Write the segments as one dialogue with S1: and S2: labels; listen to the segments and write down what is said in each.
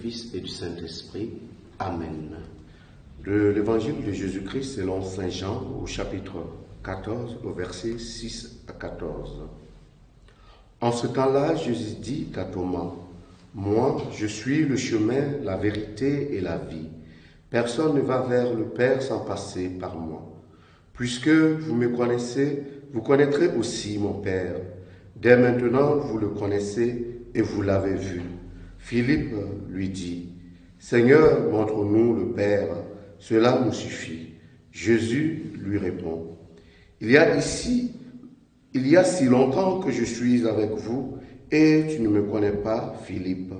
S1: Fils et du Saint-Esprit. Amen. De l'Évangile de Jésus-Christ selon Saint Jean au chapitre 14, au verset 6 à 14. En ce temps-là, Jésus dit à Thomas, « Moi, je suis le chemin, la vérité et la vie. Personne ne va vers le Père sans passer par moi. Puisque vous me connaissez, vous connaîtrez aussi mon Père. Dès maintenant, vous le connaissez et vous l'avez vu. » Philippe lui dit, « Seigneur, montre-nous le Père, cela nous suffit. » Jésus lui répond, « Il y a si longtemps que je suis avec vous et tu ne me connais pas, Philippe.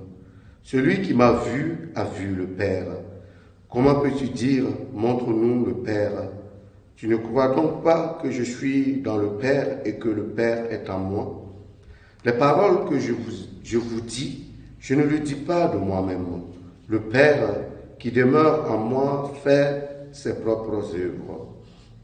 S1: Celui qui m'a vu a vu le Père. Comment peux-tu dire, montre-nous le Père? Tu ne crois donc pas que je suis dans le Père et que le Père est en moi? Les paroles que je vous dis, je ne le dis pas de moi-même. Le Père qui demeure en moi fait ses propres œuvres.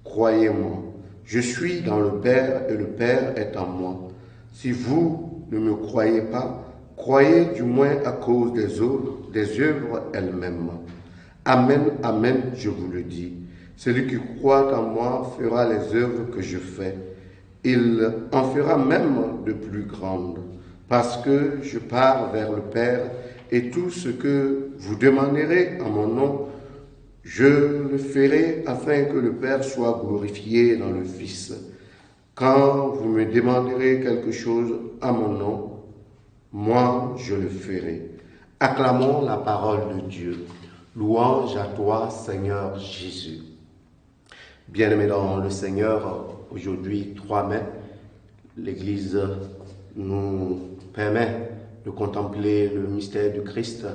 S1: Croyez-moi, je suis dans le Père et le Père est en moi. Si vous ne me croyez pas, croyez du moins à cause des œuvres elles-mêmes. Amen, amen, je vous le dis. Celui qui croit en moi fera les œuvres que je fais. Il en fera même de plus grandes, parce que je pars vers le Père et tout ce que vous demanderez en mon nom, je le ferai afin que le Père soit glorifié dans le Fils. Quand vous me demanderez quelque chose à mon nom, moi je le ferai. Acclamons la parole de Dieu. Louange à toi, Seigneur Jésus. Bien-aimés dans le Seigneur, aujourd'hui 3 mai, l'Église nous permet de contempler le mystère du Christ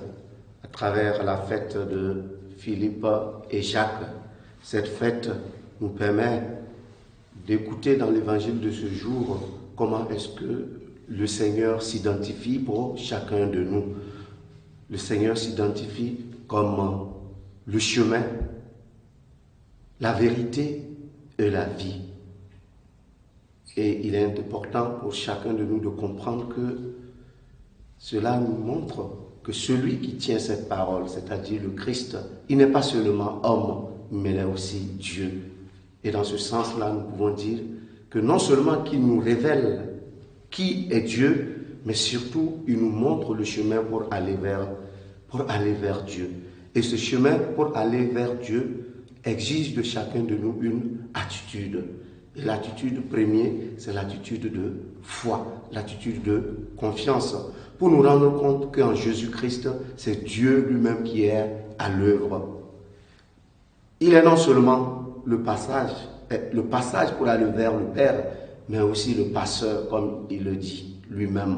S1: à travers la fête de Philippe et Jacques. Cette fête nous permet d'écouter dans l'évangile de ce jour comment est-ce que le Seigneur s'identifie pour chacun de nous. Le Seigneur s'identifie comme le chemin, la vérité et la vie. Et il est important pour chacun de nous de comprendre que cela nous montre que celui qui tient cette parole, c'est-à-dire le Christ, il n'est pas seulement homme, mais il est aussi Dieu. Et dans ce sens-là, nous pouvons dire que non seulement qu'il nous révèle qui est Dieu, mais surtout il nous montre le chemin pour aller vers Dieu. Et ce chemin pour aller vers Dieu exige de chacun de nous une attitude. Et l'attitude première, c'est l'attitude de foi, l'attitude de confiance, pour nous rendre compte qu'en Jésus-Christ, c'est Dieu lui-même qui est à l'œuvre. Il est non seulement le passage pour aller vers le Père, mais aussi le passeur, comme il le dit lui-même.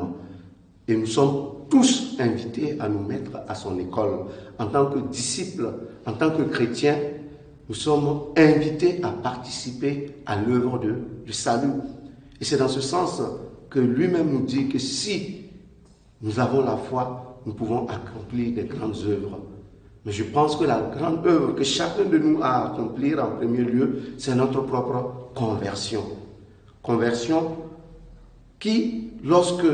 S1: Et nous sommes tous invités à nous mettre à son école. En tant que disciples, en tant que chrétiens, nous sommes invités à participer à l'œuvre du salut. Et c'est dans ce sens que lui-même nous dit que si nous avons la foi, nous pouvons accomplir des grandes œuvres. Mais je pense que la grande œuvre que chacun de nous a à accomplir en premier lieu, c'est notre propre conversion. Conversion qui, lorsque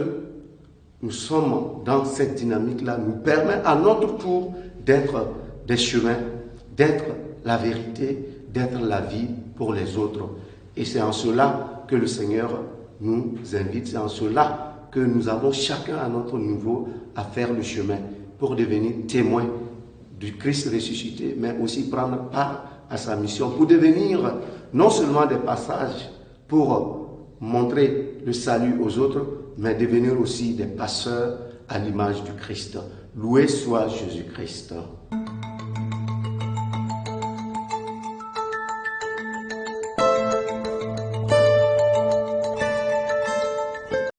S1: nous sommes dans cette dynamique-là, nous permet à notre tour d'être des chemins, d'être la vérité, d'être la vie pour les autres. Et c'est en cela que le Seigneur nous invite, c'est en cela que nous avons chacun à notre niveau à faire le chemin pour devenir témoins du Christ ressuscité, mais aussi prendre part à sa mission, pour devenir non seulement des passages pour montrer le salut aux autres, mais devenir aussi des passeurs à l'image du Christ. Loué soit Jésus-Christ.